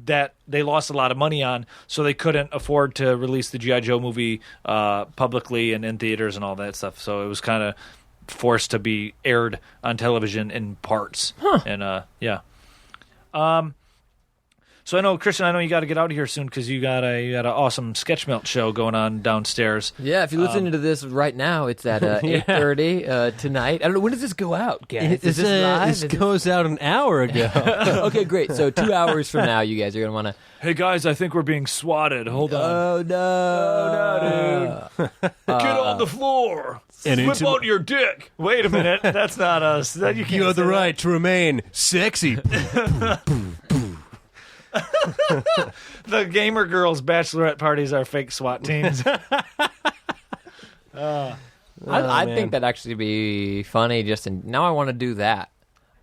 that they lost a lot of money on, so they couldn't afford to release the G.I. Joe movie publicly and in theaters and all that stuff. So it was kind of forced to be aired on television in parts. And yeah. So I know, Christian, you got to get out of here soon because you got an awesome Sketchmelt show going on downstairs. Yeah, if you're listening to this right now, it's at 8:30 tonight. I don't know, when does this go out, guys? Is this live? This goes out an hour ago. Okay, great. So 2 hours from now, you guys are going to want to... Hey, guys, I think we're being swatted. Hold on. Oh, no. Get on the floor. And Flip out your dick. Wait a minute. That's not us. You can't You have the say that. right to remain sexy. The gamer girls' bachelorette parties are fake SWAT teams. I think that'd actually be funny. Now I want to do that.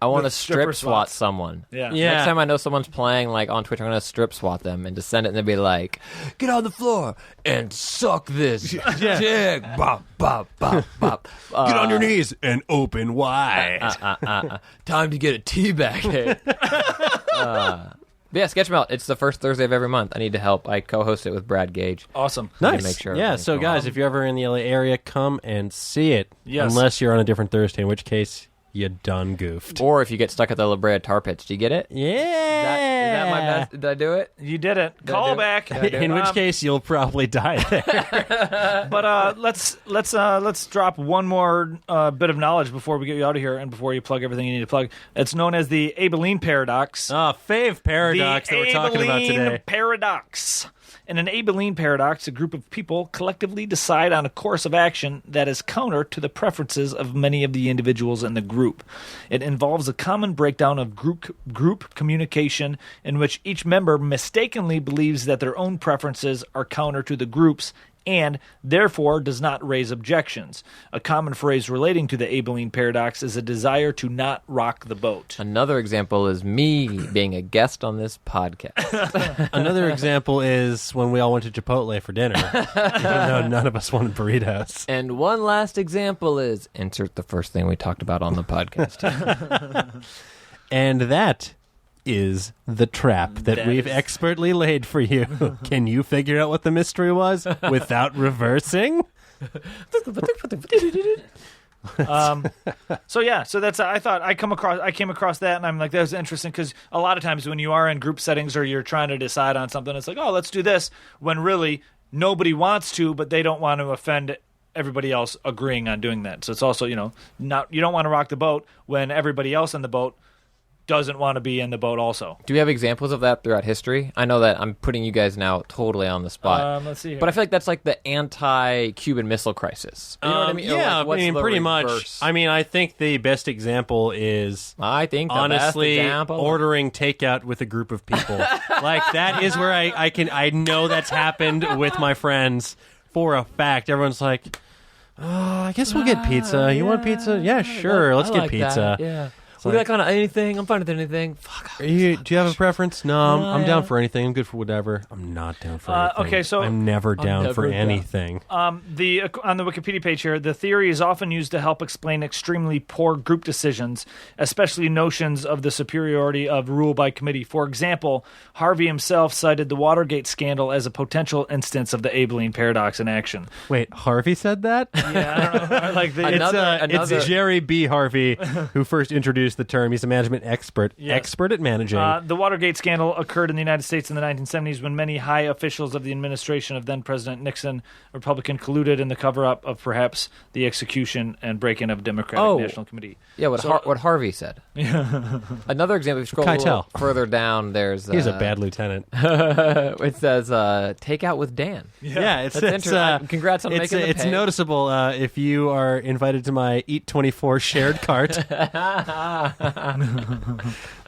I want The to strip swat someone. Yeah. Next time I know someone's playing like on Twitch, I'm going to strip swat them and just send it and they'll be like, get on the floor and suck this dick. Bop, bop, bop, bop. Get on your knees and open wide. Time to get a teabag hit. But yeah, Sketchmelt. It's the first Thursday of every month. I need to help. I co-host it with Brad Gage. Awesome. Nice. Make sure yeah, everything's so going guys, on. if you're ever in the LA area, come and see it. Yes. Unless you're on a different Thursday, in which case you done goofed. Or if you get stuck at the La Brea Tar Pits, do you get it? Yeah. Is that my best? Did I do it? You did it. Did I Call do it? back. Did I do it? In which case, you'll probably die there. But let's drop one more bit of knowledge before we get you out of here and before you plug everything you need to plug. It's known as the Abilene Paradox. Fave Paradox that we're talking about Abilene today. Paradox. In an Abilene Paradox, a group of people collectively decide on a course of action that is counter to the preferences of many of the individuals in the group. It involves a common breakdown of group communication in which each member mistakenly believes that their own preferences are counter to the group's and therefore does not raise objections. A common phrase relating to the Abilene Paradox is a desire to not rock the boat. Another example is me being a guest on this podcast. Another example is when we all went to Chipotle for dinner, even though none of us wanted burritos. And one last example is insert the first thing we talked about on the podcast. And that is the trap that we've is- expertly laid for you. Can you figure out what the mystery was without reversing? So that's I came across that and I'm like, that was interesting because a lot of times when you are in group settings or you're trying to decide on something, it's like, oh, let's do this, when really nobody wants to, but they don't want to offend everybody else agreeing on doing that. So it's also, you don't want to rock the boat when everybody else in the boat doesn't want to be in the boat also. Do we have examples of that throughout history? I know that I'm putting you guys now totally on the spot. Let's see here. But I feel like that's like the anti-Cuban Missile Crisis. You know what I mean? Or Yeah, like, what's the pretty much. reverse? I think the best example is I think the honestly best example. ordering takeout with a group of people. Like that is where I know that's happened with my friends for a fact. Everyone's like, I guess we'll get pizza. You want pizza? Yeah, sure. Let's I get like pizza. that, yeah. It's We like, got kind of anything. I'm fine with anything. Fuck. do you have a preference? No, I'm down yeah. for anything. I'm good for whatever. I'm not down for anything. okay, so- I'm never down for never down. anything. On the Wikipedia page here, the theory is often used to help explain extremely poor group decisions, especially notions of the superiority of rule by committee. For example, Harvey himself cited the Watergate scandal as a potential instance of the Abilene Paradox in action. Wait, Harvey said that? Yeah, I don't know. Like the, It's Jerry B. Harvey who first introduced the term. He's a management expert, expert at managing. The Watergate scandal occurred in the United States in the 1970s when many high officials of the administration of then-President Nixon, Republican, colluded in the cover-up of perhaps the execution and break-in of Democratic National Committee. Yeah, what Harvey said. Another example, if you scroll a little Keitel. further down, there's... He's a bad lieutenant. It says, take out with Dan. Yeah, it's That's interesting. Congrats on making the It's page. noticeable if you are invited to my Eat 24 shared cart.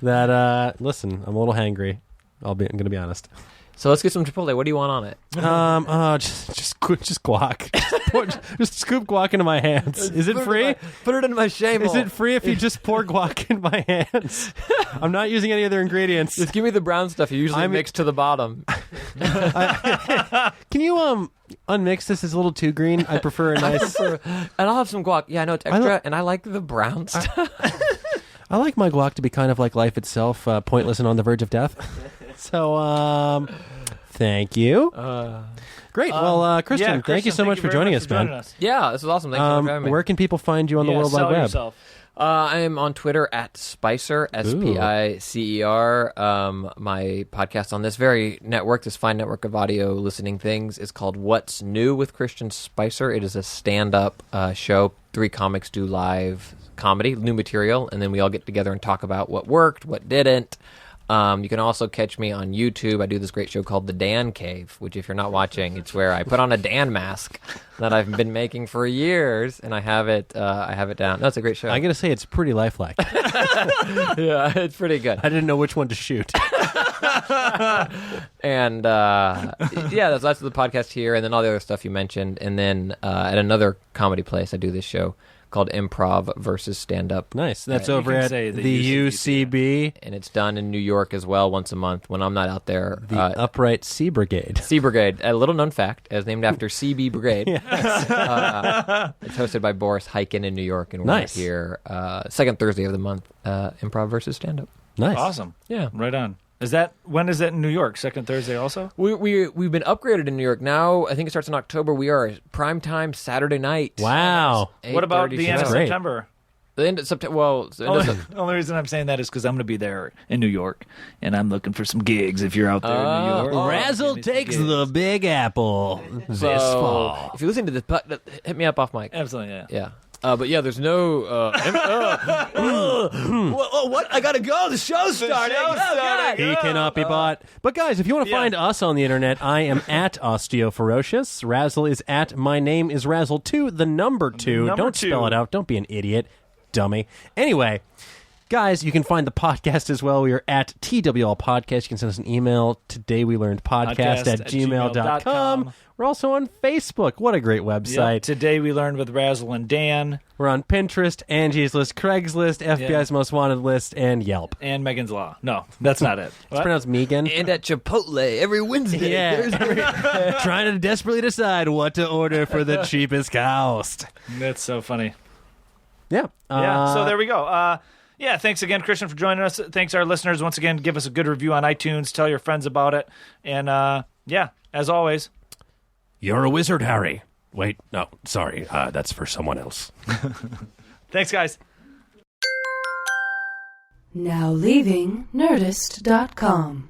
That listen, I'm a little hangry. I'm going to be honest. So let's get some Chipotle. What do you want on it? Just guac. Just scoop guac into my hands. Is it free? Put it in my shame Is it free if you just pour guac in my hands? I'm not using any other ingredients. Just give me the brown stuff. You usually mix to the bottom. Can you unmix this? It's a little too green. I prefer a nice. And I'll have some guac. Yeah, I know it's extra, and I like the brown stuff. I like my guac to be kind of like life itself, pointless and on the verge of death. So, thank you. Great. Well, Christian, thank you so much for joining us, man. Yeah, this is awesome. Thanks for having me. Where can people find you on the World Wide Web? Yourself. I am on Twitter at Spicer, Spicer. My podcast on this very network, this fine network of audio listening things, is called What's New with Christian Spicer. It is a stand-up show. 3 comics do live comedy, new material, and then we all get together and talk about what worked, what didn't. You can also catch me on YouTube. I do this great show called The Dan Cave, which if you're not watching, it's where I put on a Dan mask that I've been making for years, and I have it down. No, it's a great show. I got to say, it's pretty lifelike. Yeah, it's pretty good. I didn't know which one to shoot. And that's the podcast here, and then all the other stuff you mentioned. And then at another comedy place, I do this show called Improv versus Stand Up. Nice. That's You over can at say the the UCB, And it's done in New York as well once a month when I'm not out there. the Upright Sea Brigade. Sea Brigade, a little known fact, is named after CB Brigade. It's hosted by Boris Hyken in New York, and we're Nice. here second Thursday of the month. Improv versus stand up. Nice. Awesome. Yeah, Right on. When is that in New York? Second Thursday also? we've been upgraded in New York now. I think it starts in October. We are prime time Saturday night. Wow. What about 8:30 the end of show. great. September? The end of September. Well, the end of The only reason I'm saying that is because I'm going to be there in New York, and I'm looking for some gigs if you're out there in New York. Razzle Give me some takes gigs. the Big Apple this so, fall. if you're listening to this, hit me up off mic. Absolutely, yeah. Yeah. But yeah, there's no. What? I gotta go. The show's starting. He cannot be bought. But guys, if you want to find us on the internet, I am at Osteoferocious. Razzle is at My Name is Razzle 2, the number 2. Number Don't 2. spell it out. Don't be an idiot, dummy. Anyway, guys, you can find the podcast as well. We are at TWL Podcast. You can send us an email, todaywelearnedpodcast at gmail.com. We're also on Facebook. What a great website. Yep. Today we learned with Razzle and Dan We're on Pinterest, Angie's List, Craigslist, FBI's Most Wanted List, and Yelp. and Megan's Law. No, that's not it. It's What? pronounced Megan. And at Chipotle every Wednesday. Yeah. Trying to desperately decide what to order for the cheapest cost. That's so funny. Yeah. Yeah, so there we go. Yeah, thanks again, Christian, for joining us. Thanks, our listeners. Once again, give us a good review on iTunes. Tell your friends about it. And, yeah, as always, You're a wizard, Harry. Wait, no, sorry. That's for someone else. thanks, guys. Now leaving Nerdist.com.